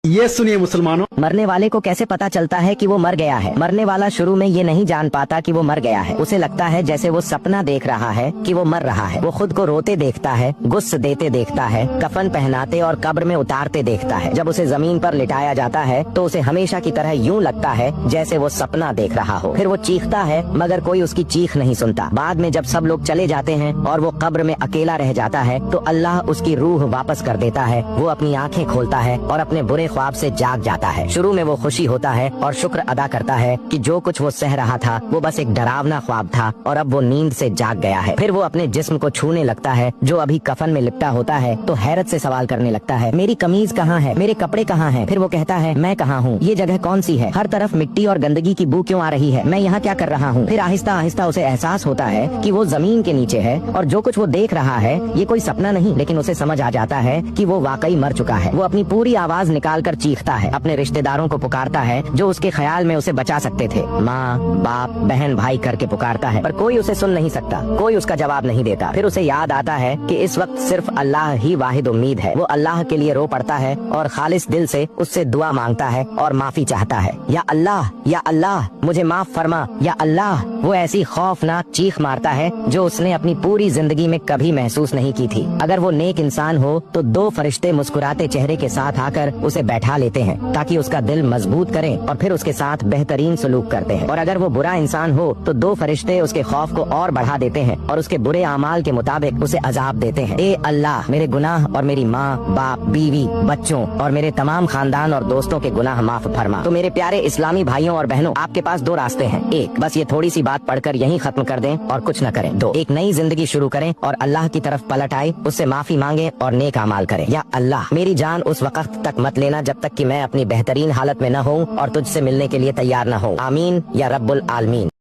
ये सुनिए मुसलमानों, मरने वाले को कैसे पता चलता है कि वो मर गया है? मरने वाला शुरू में ये नहीं जान पाता कि वो मर गया है। उसे लगता है जैसे वो सपना देख रहा है कि वो मर रहा है। वो खुद को रोते देखता है, गुस्स देते देखता है, कफन पहनाते और कब्र में उतारते देखता है। जब उसे जमीन पर लिटाया जाता है तो उसे हमेशा की तरह यूं लगता है जैसे वो सपना देख रहा हो। फिर वो चीखता है मगर कोई उसकी चीख नहीं सुनता। बाद में जब सब लोग चले जाते हैं और वो कब्र में अकेला रह जाता है तो अल्लाह उसकी रूह वापस कर देता है। वो अपनी आंखें खोलता है और अपने बुरे ख्वाब से जाग जाता है। शुरू में वो खुशी होता है और शुक्र अदा करता है कि जो कुछ वो सह रहा था वो बस एक डरावना ख्वाब था और अब वो नींद से जाग गया है। फिर वो अपने जिस्म को छूने लगता है जो अभी कफन में लिपटा होता है तो हैरत से सवाल करने लगता है, मेरी कमीज कहाँ है, मेरे कपड़े कहाँ हैं? फिर वो कहता है, मैं कहाँ हूँ, ये जगह कौन सी है, हर तरफ मिट्टी और गंदगी की बू क्यों आ रही है, मैं यहाँ क्या कर रहा हूँ? फिर आहिस्ता आहिस्ता उसे एहसास होता है कि वो जमीन के नीचे है और जो कुछ वो देख रहा है ये कोई सपना नहीं, लेकिन उसे समझ आ जाता है कि वो वाकई मर चुका है। वो अपनी पूरी आवाज निकाल कर चीखता है, अपने रिश्तेदारों को पुकारता है जो उसके ख्याल में उसे बचा सकते थे, माँ बाप बहन भाई करके पुकारता है, पर कोई उसे सुन नहीं सकता, कोई उसका जवाब नहीं देता। फिर उसे याद आता है कि इस वक्त सिर्फ अल्लाह ही वाहिद उम्मीद है। वो अल्लाह के लिए रो पड़ता है और खालिस दिल से उससे दुआ मांगता है और माफी चाहता है, या अल्लाह मुझे माफ फरमा, या अल्लाह। वो ऐसी खौफनाक चीख मारता है जो उसने अपनी पूरी जिंदगी में कभी महसूस नहीं की थी। अगर वो नेक इंसान हो तो दो फरिश्ते मुस्कुराते चेहरे के साथ आकर उसे बैठा लेते हैं ताकि उसका दिल मजबूत करें और फिर उसके साथ बेहतरीन सलूक करते हैं। और अगर वो बुरा इंसान हो तो दो फरिश्ते उसके खौफ को और बढ़ा देते हैं और उसके बुरे अमाल के मुताबिक उसे अजाब देते हैं। ए अल्लाह, मेरे गुनाह और मेरी माँ बाप बीवी बच्चों और मेरे तमाम खानदान और दोस्तों के गुनाह माफ फरमा। तो मेरे प्यारे इस्लामी भाइयों और बहनों, आपके पास दो रास्ते हैं। एक, बस ये थोड़ी सी बात पढ़कर यहीं खत्म कर दें और कुछ न करें। दो, एक नई जिंदगी शुरू करें और अल्लाह की तरफ पलट आए, उससे माफी मांगे और नेक अमाल करें। या अल्लाह, मेरी जान उस वक्त तक मत लेना जब तक कि मैं अपनी बेहतरीन हालत में न हूँ और तुझसे मिलने के लिए तैयार न हूँ। आमीन या रब्बुल आलमीन।